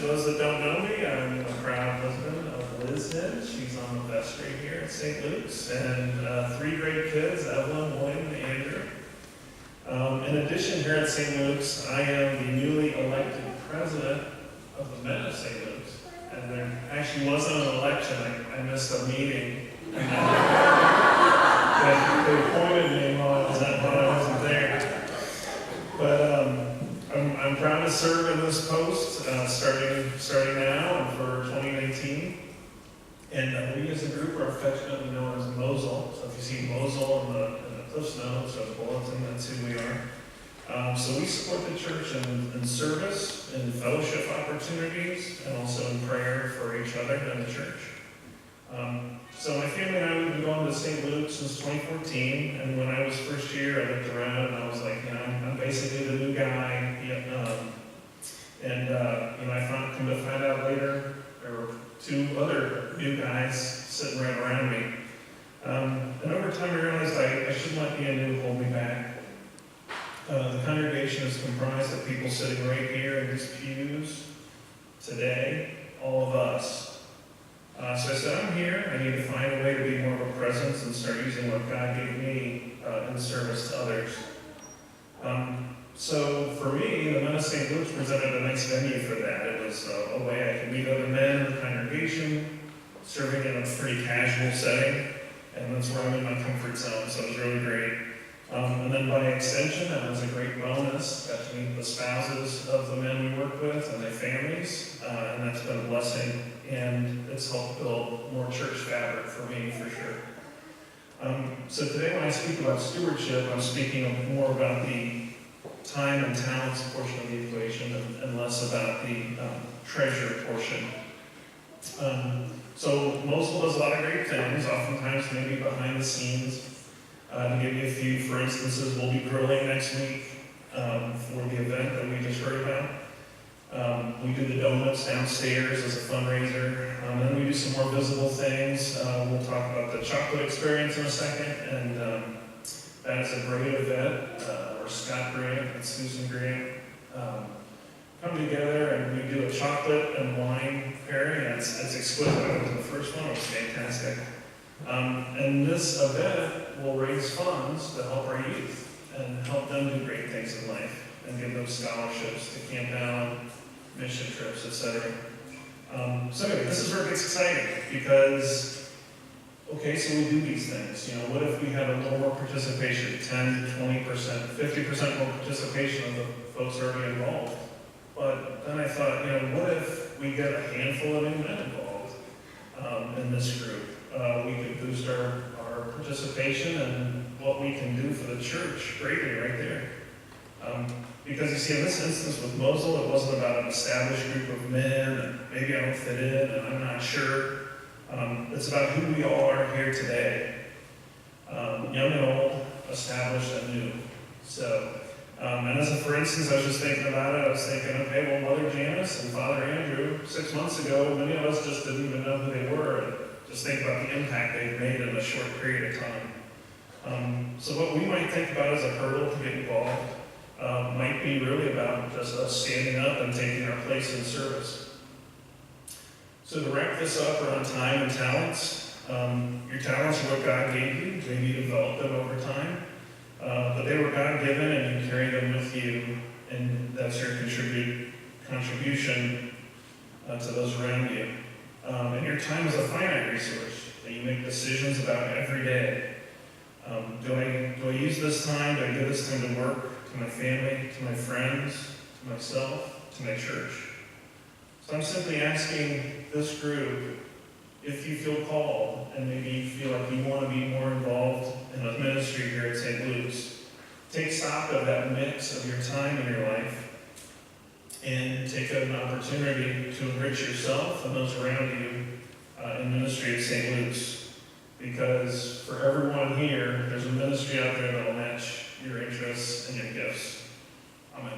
For those that don't know me, I'm a proud husband of Liz Hind. She's on the vestry here at St. Luke's, and 3 great kids, Evelyn, William, and Andrew. In addition, here at St. Luke's, I am the newly elected president of the Men of St. Luke's. And there actually wasn't an election. I missed a meeting. They appointed me while I wasn't there. But I'm proud to serve in this post starting now and for 2019. And we as a group are affectionately known as Mosul. So if you see Mosul in the Cliffs Notes or the bulletin, that's who we are. So we support the church in service, in fellowship opportunities, and also in prayer for each other and the church. So my family and I, we've been going to St. Luke's since 2014, and when I was first here, I looked around and I was like, I'm basically the new guy. I come to find out later, there were 2 other new guys sitting right around me. And over time I realized I shouldn't let being new hold me back. The congregation is comprised of people sitting right here in these pews today, all of us. So I said, I'm here, I need to find a way to be more of a presence and start using what God gave me in service to others. So for me, the Men of St. Luke's presented a nice venue for that. It was a way I could meet other men in the congregation, serving in a pretty casual setting, and that's where I'm in my comfort zone, so it was really great. And then by extension, that was a great bonus. Got to meet the spouses of the men we work with and their families, and that's been a blessing, and it's helped build more church fabric for me, for sure. So today when I speak about stewardship, I'm speaking more about the time and talents portion of the equation and less about the treasure portion. So Mosul does a lot of great things, oftentimes maybe behind the scenes. To give you a few, for instances, we'll be grilling next week for the event that we just heard about. We do the donuts downstairs as a fundraiser. Then we do some more visible things. We'll talk about the chocolate experience in a second, and that is a great event where Scott Grant and Susan Grant come together and we do a chocolate and wine pairing. It's exquisite. I went to the first one, it was fantastic. And this event will raise funds to help our youth and help them do great things in life and give them scholarships to Camp Allen, mission trips, etc. So anyway, this is where it gets exciting because, okay, so we do these things. What if we had a little more participation, 10, 20%, 50% more participation of the folks already involved? But then I thought, what if we get a handful of new men involved in this group? We could boost our participation and what we can do for the church greatly right there. Because you see, in this instance with Mosul, it wasn't about an established group of men, and maybe I don't fit in, and I'm not sure. It's about who we all are here today. Young and old, established and new. So, and as a for instance, I was just thinking about it, I was thinking, okay, well, Mother Janice and Father Andrew, 6 months ago, many of us just didn't even know who they were. And just think about the impact they've made in a short period of time. So what we might think about as a hurdle to get involved might be really about just us standing up and taking our place in service. So to wrap this up around time and talents, your talents are what God gave you. Maybe you developed them over time. But they were God-given and you carry them with you, and that's your contribution to those around you. And your time is a finite resource that you make decisions about every day. Do I use this time? Do I give this time to work, to my family, to my friends, to myself, to my church? So I'm simply asking this group, if you feel called and maybe you feel like you want to be more involved in a ministry here at St. Luke's, take stock of that mix of your time in your life and take an opportunity to enrich yourself and those around you in ministry at St. Luke's. Because for everyone here, there's a ministry out there that will match your interests and your gifts. Amen.